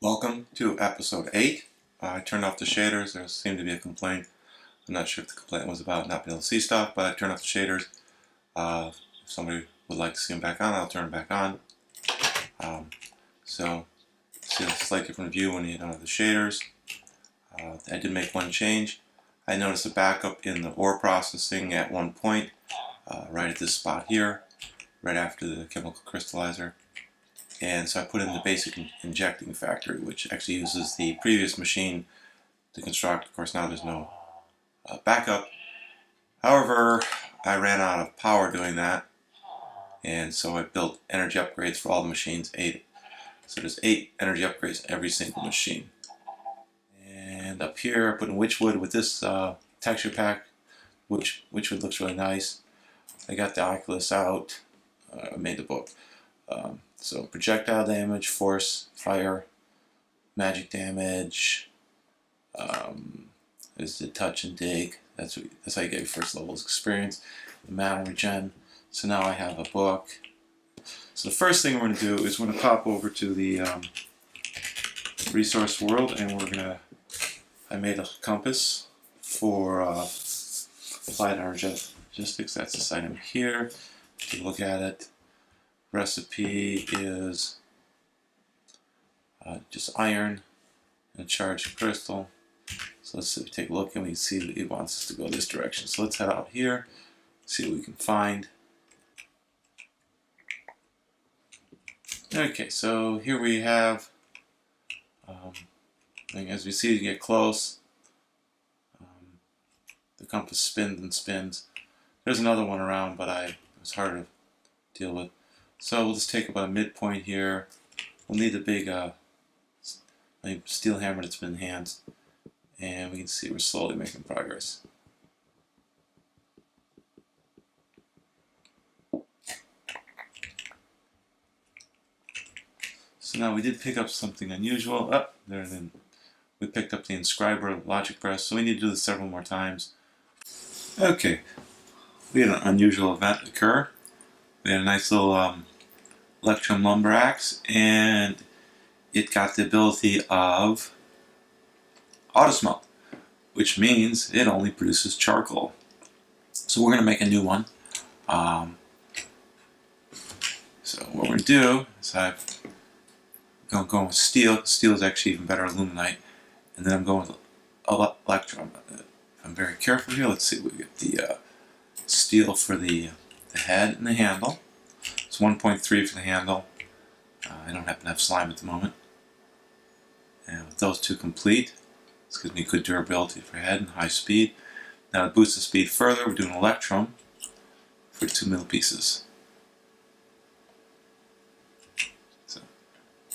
Welcome to episode 8. I turned off the shaders. There seemed to be a complaint. I'm not sure if the complaint was about not being able to see stuff, but I turned off the shaders. If somebody would like to see them back on, I'll turn them back on. So, see a slight different view when you don't have the shaders. I did make one change. I noticed a backup in the ore processing at one point, right at this spot here, right after the chemical crystallizer. And so I put in the basic injecting factory, which actually uses the previous machine to construct. Of course, now there's no backup. However, I ran out of power doing that, and so I built energy upgrades for all the machines, 8. So there's 8 energy upgrades in every single machine. And up here, I put in Witchwood with this texture pack. Witchwood looks really nice. I got the Oculus out. I made the book. So projectile damage, force, fire, magic damage, is the touch and dig. That's how you get your first level's experience. The mana regen. So now I have a book. So the first thing we're going to do is we're going to pop over to the resource world, and I made a compass for applied energetics. That's this item here. If you look at it, recipe is just iron and a charged crystal. So let's take a look, and we can see that it wants us to go this direction. So let's head out here, see what we can find. Okay, so here we have, as we see, you get close, the compass spins and spins. There's another one around, but it was hard to deal with. So we'll just take about a midpoint here. We'll need the big steel hammer that's been enhanced, and we can see we're slowly making progress. So now we did pick up something unusual. We picked up the inscriber logic press, so we need to do this several more times. Okay, we had an unusual event occur. We had a nice little electrum lumber axe, and it got the ability of auto smelt, which means it only produces charcoal. So we're going to make a new one. So what we're going to do is I'm going with steel. Steel is actually even better aluminite, and then I'm going with electrum. I'm very careful here. Let's see. We get the steel for the head and the handle. It's 1.3 for the handle. I don't happen to have slime at the moment. And with those two complete, this gives me good durability for head and high speed. Now to boost the speed further, we're doing electrum for 2 middle pieces. So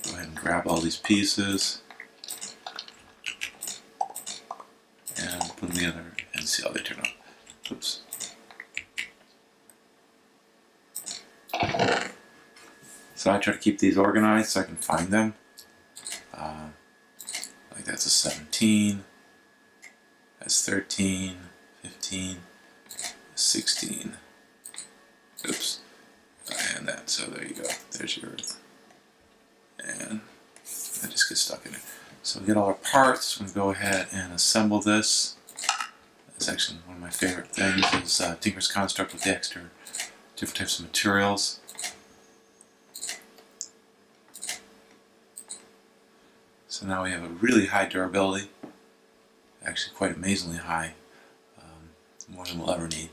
go ahead and grab all these pieces and put them together and see how they turn out. Oops. So I try to keep these organized so I can find them. Like that's a 17, that's 13, 15, 16. Oops. And that, so there you go. There's your earth. And that just gets stuck in it. So we get all our parts. We're going to go ahead and assemble this. It's actually one of my favorite things is Tinker's Construct with the extra different types of materials. So now we have a really high durability, actually quite amazingly high, more than we'll ever need,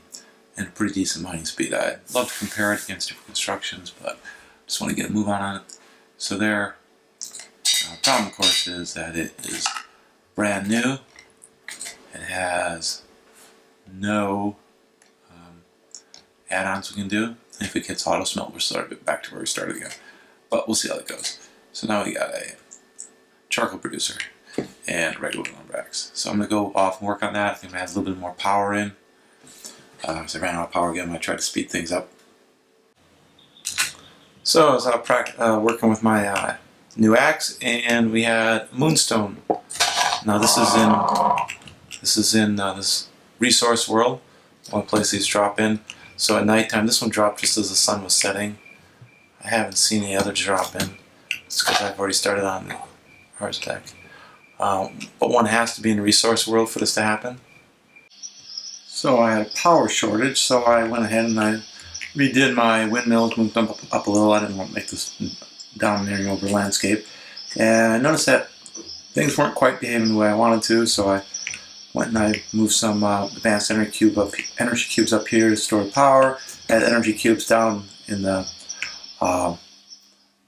and a pretty decent mining speed. I'd love to compare it against different constructions, but just want to get a move on it. So there, problem of course is that it is brand new. It has no add-ons we can do. If it gets auto smelt, we're sort of back to where we started again. But we'll see how that goes. So now we got a charcoal producer and regular lumber axe. So I'm going to go off and work on that. I think I'm going to add a little bit more power in. So I ran out of power again. I tried to speed things up. So as I was working with my new axe, and we had Moonstone. Now this is in this resource world. One place these drop in. So at nighttime, this one dropped just as the sun was setting. I haven't seen any other drop in. It's because I've already started on Ars Tech. But one has to be in the resource world for this to happen. So I had a power shortage, so I went ahead and I redid my windmills, moved them up a little. I didn't want to make this dominating over landscape. And I noticed that things weren't quite behaving the way I wanted to, so I went and I moved some advanced energy cubes up here to store power. Had energy cubes down in the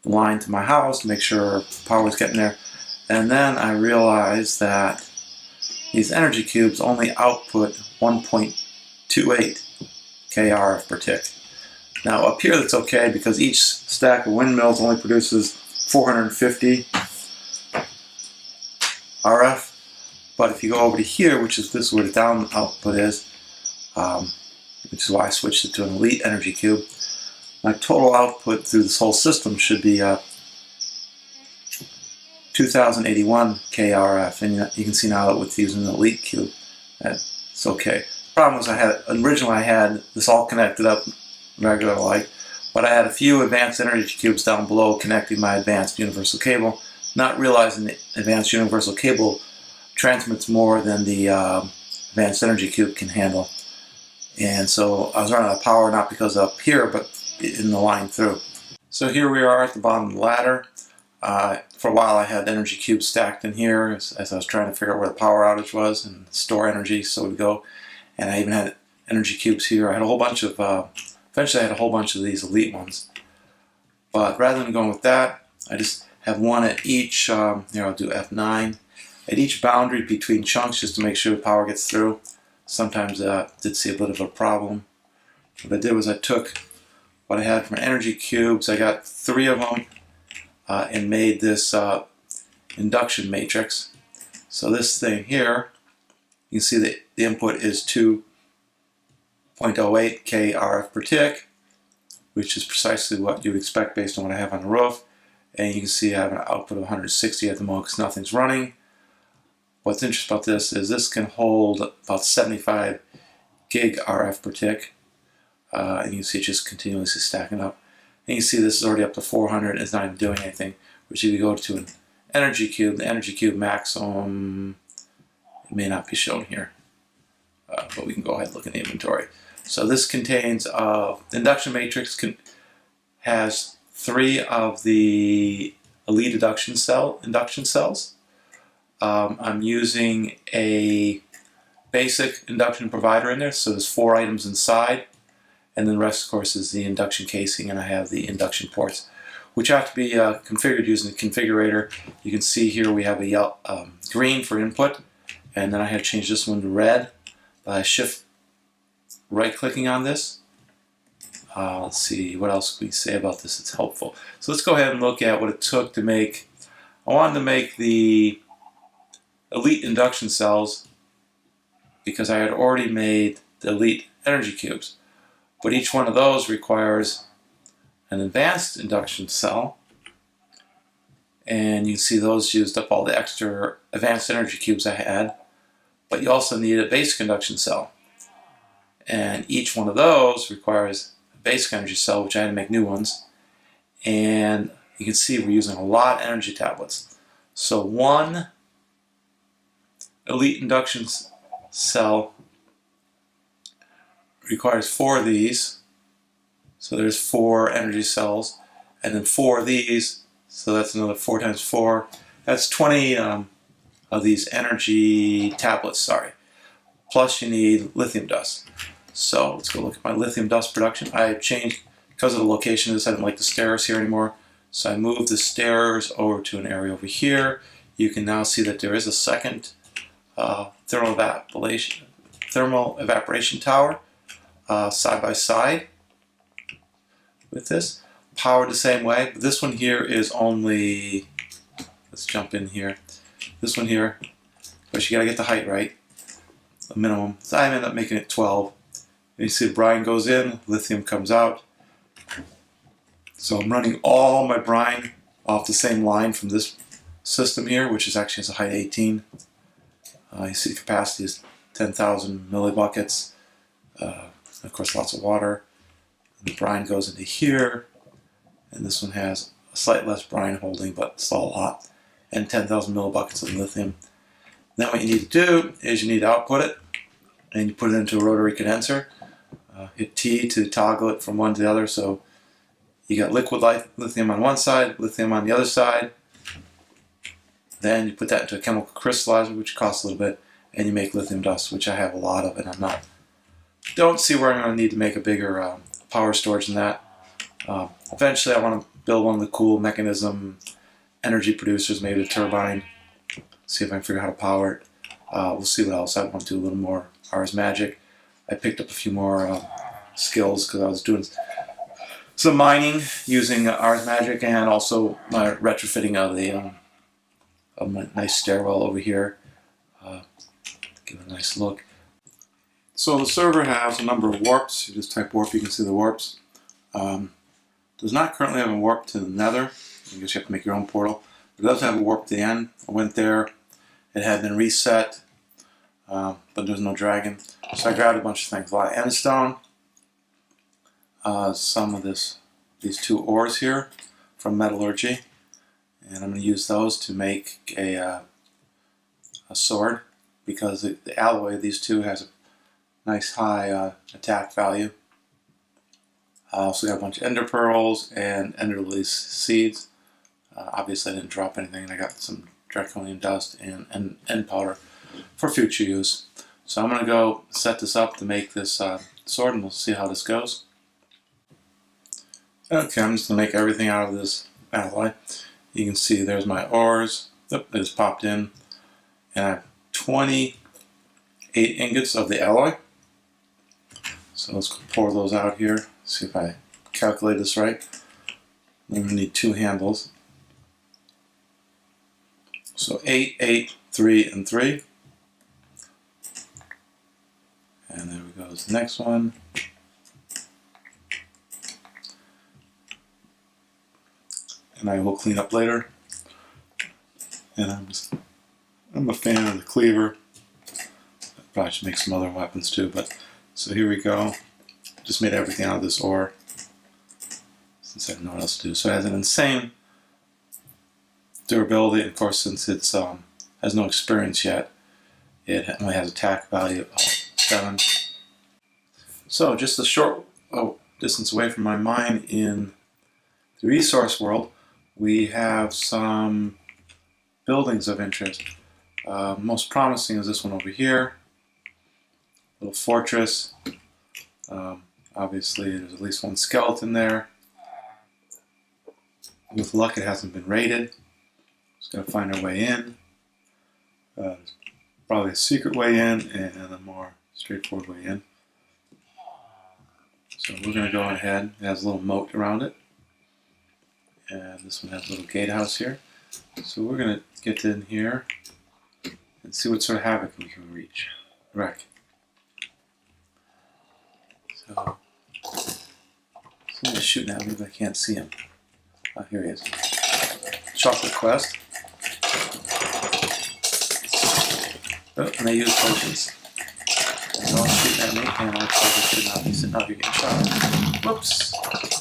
line to my house to make sure power was getting there. And then I realized that these energy cubes only output 1.28 kRF per tick. Now up here that's okay because each stack of windmills only produces 450 RF. But if you go over to here, which is this is where the down output is, which is why I switched it to an elite energy cube, my total output through this whole system should be 2081 kRF, and you can see now that with using the elite cube, that's okay. The problem was originally I had this all connected up regular like, but I had a few advanced energy cubes down below connecting my advanced universal cable, not realizing the advanced universal cable transmits more than the advanced energy cube can handle. And so I was running out of power, not because up here, but in the line through. So here we are at the bottom of the ladder. For a while I had energy cubes stacked in here as I was trying to figure out where the power outage was and store energy so it would go. And I even had energy cubes here. I had a whole bunch of, eventually I had a whole bunch of these elite ones. But rather than going with that, I just have one at each, here I'll do F9, at each boundary between chunks just to make sure the power gets through. Sometimes I did see a bit of a problem. What I did was I took what I had from energy cubes, I got 3 of them, and made this induction matrix. So this thing here, you can see that the input is 2.08 kRF per tick, which is precisely what you would expect based on what I have on the roof. And you can see I have an output of 160 at the moment because nothing's running. What's interesting about this is this can hold about 75 gig RF per tick. And you can see it just continuously stacking up. And you can see this is already up to 400 and it's not even doing anything. Which if you go to an energy cube, the energy cube maximum, it may not be shown here. But we can go ahead and look in the inventory. So this contains, the induction matrix has 3 of the elite induction cells. I'm using a basic induction provider in there, so there's 4 items inside. And then the rest, of course, is the induction casing, and I have the induction ports, which have to be configured using the configurator. You can see here we have a green for input, and then I had to change this one to red by shift right-clicking on this. Let's see, what else can we say about this that's helpful? So let's go ahead and look at what it took to make, I wanted to make the elite induction cells because I had already made the elite energy cubes. But each one of those requires an advanced induction cell, and you can see those used up all the extra advanced energy cubes I had, but you also need a basic induction cell, and each one of those requires a basic energy cell, which I had to make new ones. And you can see we're using a lot of energy tablets. So one elite induction cell requires 4 of these, so there's 4 energy cells, and then 4 of these, so that's another 4 times 4. That's 20 of these energy tablets, sorry. Plus you need lithium dust. So let's go look at my lithium dust production. I changed, because of the location of this, I didn't like the stairs here anymore, so I moved the stairs over to an area over here. You can now see that there is a second thermal evaporation tower side by side with this, powered the same way. But this one here is only, let's jump in here, this one here, but you gotta get the height right, the minimum. So I ended up making it 12. And you see the brine goes in, lithium comes out. So I'm running all my brine off the same line from this system here, which is actually has a height of 18. You see the capacity is 10,000 millibuckets. Of course, lots of water. And the brine goes into here, and this one has a slight less brine holding, but still a lot. and 10,000 millibuckets of lithium. Then what you need to do is you need to output it, and you put it into a rotary condenser. Hit T to toggle it from one to the other, so you got liquid lithium on one side, lithium on the other side. Then you put that into a chemical crystallizer, which costs a little bit, and you make lithium dust, which I have a lot of, and don't see where I'm going to need to make a bigger power storage than that. Eventually I want to build one of the cool mechanism energy producers, maybe a turbine, see if I can figure out how to power it. We'll see what else I want to do, a little more Ars Magic. I picked up a few more skills because I was doing some mining using Ars Magic, and also my retrofitting of my nice stairwell over here. Give it a nice look. So the server has a number of warps. You just type warp, you can see the warps. Does not currently have a warp to the Nether. I guess you have to make your own portal. It does have a warp to the end. I went there. It had been reset, but there's no dragon. So I grabbed a bunch of things. A lot of endstone. Some of these two ores here from Metallurgy. And I'm going to use those to make a sword, because the alloy of these two has a nice high attack value. I also got a bunch of ender pearls and ender lily seeds. Obviously I didn't drop anything, and I got some draconian dust and end powder for future use. So I'm going to go set this up to make this sword, and we'll see how this goes. Okay, I'm just going to make everything out of this alloy. You can see there's my ores. Yep, they just popped in. And I have 28 ingots of the alloy. So let's pour those out here. See if I calculate this right. Then we need 2 handles. So 8, 8, 3, and 3. And there we go. Is the next one. And I will clean up later. And I'm a fan of the cleaver. I probably should make some other weapons too, but so here we go. Just made everything out of this ore, since I don't know what else to do. So it has an insane durability, and of course, since it has no experience yet, it only has attack value of 7. So just a short distance away from my mine in the resource world, we have some buildings of interest. Most promising is this one over here. Little fortress. Obviously there's at least one skeleton there. With luck it hasn't been raided. Just gotta find our way in. Probably a secret way in and a more straightforward way in. So we're gonna go ahead. It has a little moat around it. And this one has a little gatehouse here. So we're gonna get in here and see what sort of havoc we can wreck. So somebody's shooting at me, but I can't see him. Oh, here he is. Chocolate quest. Oh, and they use potions. They're all shooting at me, and I probably should not be sitting out here getting shot. Whoops!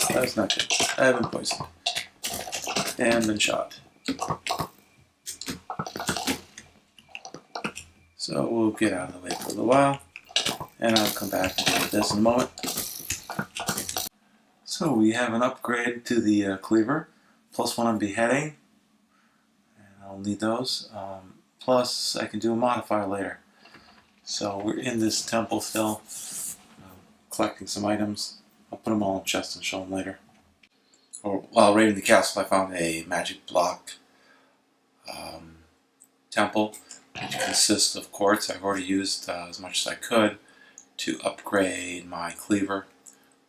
That's not good. I have been poisoned. And been shot. So we'll get out of the way for a little while, and I'll come back and deal with this in a moment. So we have an upgrade to the cleaver, +1 on beheading, and I'll need those. Plus I can do a modifier later. So we're in this temple still, collecting some items. I'll put them all in chests and show them later. While raiding the castle, I found a magic block temple, which consists of quartz. I've already used as much as I could to upgrade my cleaver,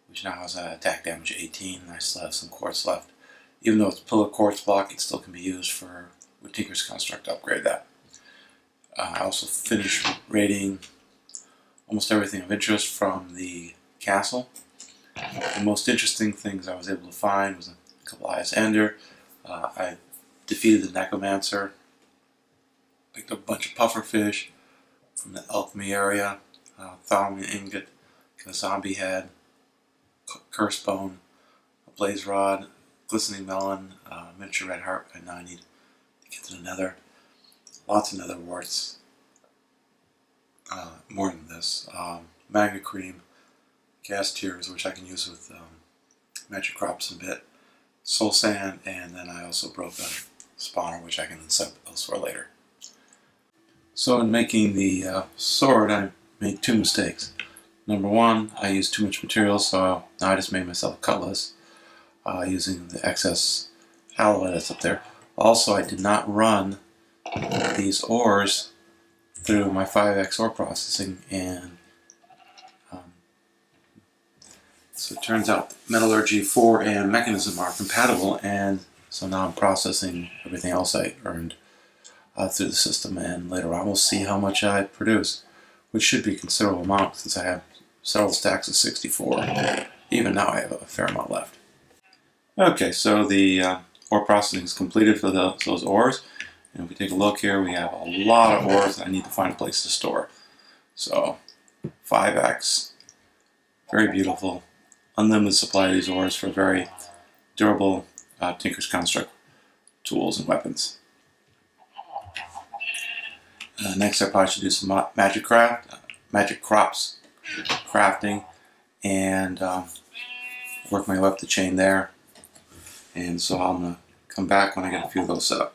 which now has an attack damage 18, and I still have some quartz left. Even though it's a pillar quartz block, it still can be used with Tinker's Construct to upgrade that. I also finished raiding almost everything of interest from the castle. The most interesting things I was able to find was a couple eyes ender. I defeated the necromancer, picked up a bunch of pufferfish from the alchemy area, thorium ingot, a zombie head, curse bone, a blaze rod, glistening melon, miniature red heart, and now I need to Get to the nether. Lots of nether warts. More than this. Magma cream, gas tears, which I can use with magic crops a bit, soul sand, and then I also broke a spawner, which I can set elsewhere later. So in making the sword, I made two mistakes. Number one, I used too much material, so now I just made myself a cutlass using the excess alloy that's up there. Also, I did not run these ores through my 5x ore processing, and so it turns out Metallurgy 4 and Mekanism are compatible, and so now I'm processing everything else I earned through the system, and later on we'll see how much I produce, which should be a considerable amount since I have several stacks of 64. Even now I have a fair amount left. Okay, so the ore processing is completed for those ores, and if we take a look here, we have a lot of ores that I need to find a place to store. So 5x, very beautiful, unlimited supply of these ores for very durable Tinker's Construct tools and weapons. Next, I probably should do some magic crops crafting, and work my way up the chain there. And so I'm going to come back when I get a few of those set up.